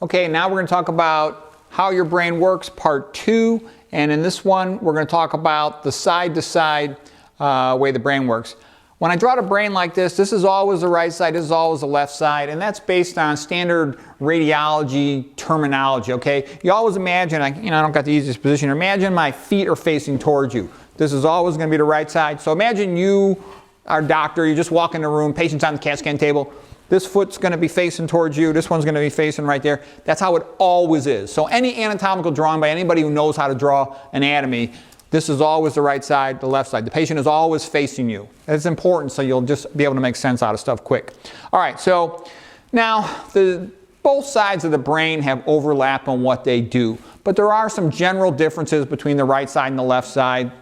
Okay, now we're going to talk about how your brain works, part 2. And in this one, we're going to talk about the side-to-side way the brain works. When I draw the brain like this is always the right side, this is always the left side, and that's based on standard radiology terminology, okay? You always imagine, I don't got the easiest position. Imagine my feet are facing towards you. This is always going to be the right side. So imagine you are a doctor, you just walk in the room, patient's on the CAT scan table. This foot's going to be facing towards you, this one's going to be facing right there. That's how it always is. So any anatomical drawing by anybody who knows how to draw anatomy, this is always the right side, the left side. The patient is always facing you. It's important so you'll just be able to make sense out of stuff quick. All right, so now both sides of the brain have overlap on what they do, but there are some general differences between the right side and the left side,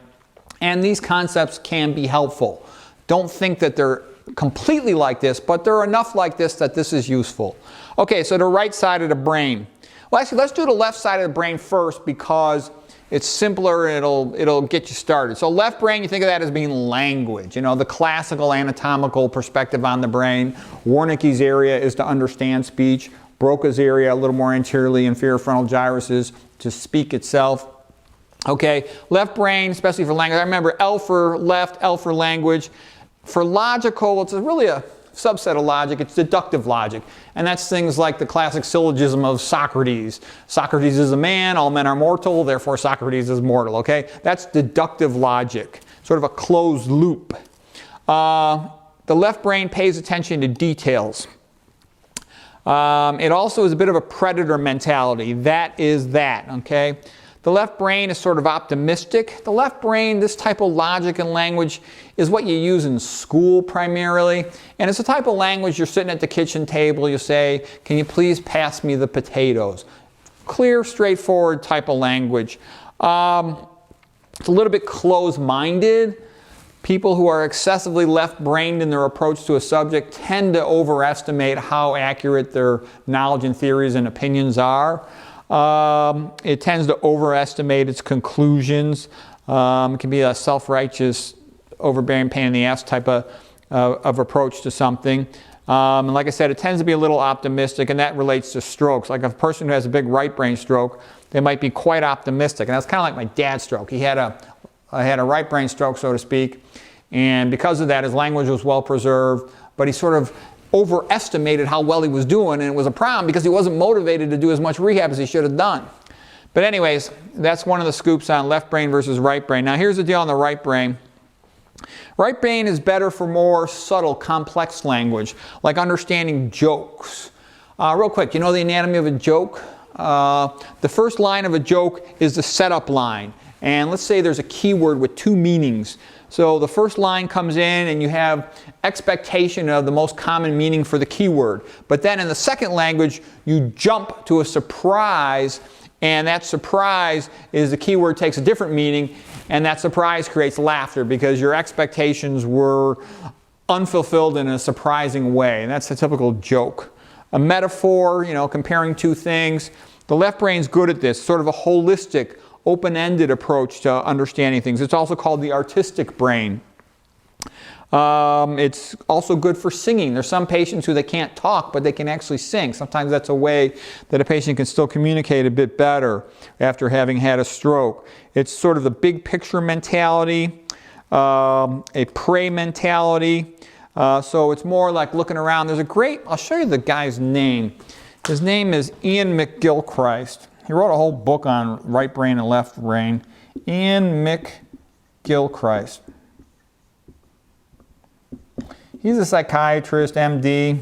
and these concepts can be helpful. Don't think that they're completely like this, but they're enough like this that this is useful. Okay, so the right side of the brain. Well, actually, let's do the left side of the brain first because it's simpler and it'll get you started. So left brain, you think of that as being language, the classical anatomical perspective on the brain. Wernicke's area is to understand speech. Broca's area, a little more anteriorly, inferior frontal gyrus is to speak itself. Okay, left brain, especially for language. I remember L for left, L for language. For logical, it's really a subset of logic. It's deductive logic. And that's things like the classic syllogism of Socrates. Socrates is a man, all men are mortal, therefore Socrates is mortal, okay? That's deductive logic, sort of a closed loop. The left brain pays attention to details. It also is a bit of a predator mentality. That is that, okay? The left brain is sort of optimistic. The left brain, this type of logic and language is what you use in school primarily. And it's the type of language you're sitting at the kitchen table, you say, can you please pass me the potatoes? Clear, straightforward type of language. It's a little bit closed-minded. People who are excessively left-brained in their approach to a subject tend to overestimate how accurate their knowledge and theories and opinions are. It tends to overestimate its conclusions. It can be a self-righteous, overbearing, pain in the ass type of approach to something. And like I said, it tends to be a little optimistic, and that relates to strokes. Like a person who has a big right brain stroke, they might be quite optimistic. And that's kind of like my dad's stroke. He had a right brain stroke, so to speak, and because of that, his language was well preserved, but he sort of overestimated how well he was doing, and it was a problem because he wasn't motivated to do as much rehab as he should have done. But anyways, that's one of the scoops on left brain versus right brain. Now here's the deal on the right brain. Right brain is better for more subtle, complex language, like understanding jokes. Real quick, you know the anatomy of a joke? The first line of a joke is the setup line. And let's say there's a keyword with two meanings. So the first line comes in and you have expectation of the most common meaning for the keyword. But then in the second language, you jump to a surprise, and that surprise is the keyword takes a different meaning, and that surprise creates laughter because your expectations were unfulfilled in a surprising way. And that's a typical joke. A metaphor, comparing two things. The left brain's good at this, sort of a holistic, open-ended approach to understanding things. It's also called the artistic brain. It's also good for singing. There's some patients who they can't talk, but they can actually sing. Sometimes that's a way that a patient can still communicate a bit better after having had a stroke. It's sort of the big picture mentality, a prey mentality. So it's more like looking around. I'll show you the guy's name. His name is Ian McGilchrist. He wrote a whole book on right brain and left brain. Ian McGilchrist. He's a psychiatrist, MD.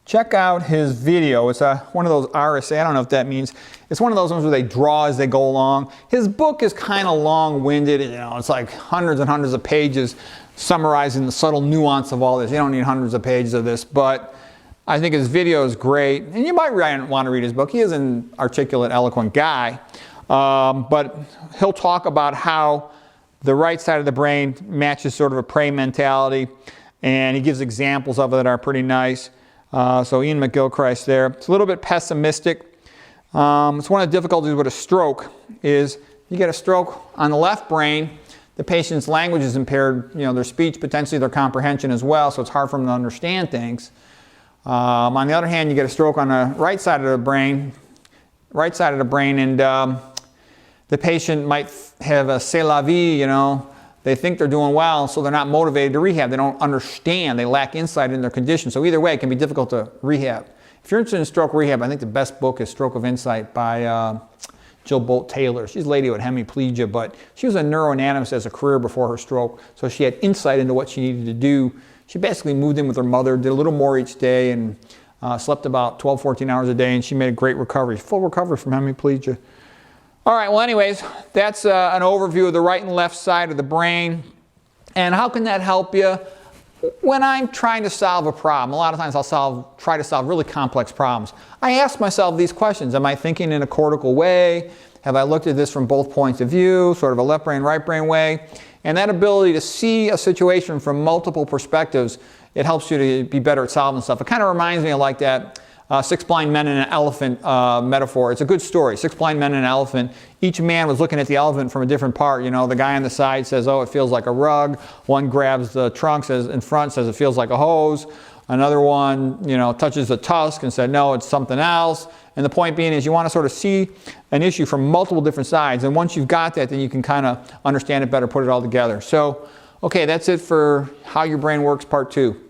Check out his video. It's one of those RSA. I don't know what that means. It's one of those ones where they draw as they go along. His book is kind of long-winded. It's like hundreds and hundreds of pages summarizing the subtle nuance of all this. You don't need hundreds of pages of this, but I think his video is great, and you might want to read his book. He is an articulate, eloquent guy, but he'll talk about how the right side of the brain matches sort of a prey mentality, and he gives examples of it that are pretty nice. So Ian McGilchrist there. It's a little bit pessimistic. It's one of the difficulties with a stroke is you get a stroke on the left brain, the patient's language is impaired, their speech, potentially their comprehension as well, so it's hard for them to understand things. On the other hand, you get a stroke on the right side of the brain, and the patient might have a c'est la vie, you know. They think they're doing well, so they're not motivated to rehab. They don't understand. They lack insight in their condition. So either way, it can be difficult to rehab. If you're interested in stroke rehab, I think the best book is Stroke of Insight by Jill Bolt Taylor. She's a lady with hemiplegia, but she was a neuroanatomist as a career before her stroke, so she had insight into what she needed to do. She basically moved in with her mother, did a little more each day, and slept about 12, 14 hours a day, and she made a great recovery, full recovery from hemiplegia. All right, well anyways, that's an overview of the right and left side of the brain. And how can that help you? When I'm trying to solve a problem, a lot of times I'll try to solve really complex problems. I ask myself these questions. Am I thinking in a cortical way? Have I looked at this from both points of view, sort of a left brain, right brain way? And that ability to see a situation from multiple perspectives, it helps you to be better at solving stuff. It kind of reminds me of like that six blind men and an elephant metaphor. It's a good story. Six blind men and an elephant. Each man was looking at the elephant from a different part. You know, the guy on the side says, oh, it feels like a rug. One grabs the trunk, says in front, says it feels like a hose. Another one, you know, touches the tusk and said, no, it's something else. And the point being is you want to sort of see an issue from multiple different sides. And once you've got that, then you can kind of understand it better, put it all together. So, okay, that's it for How Your Brain Works Part 2.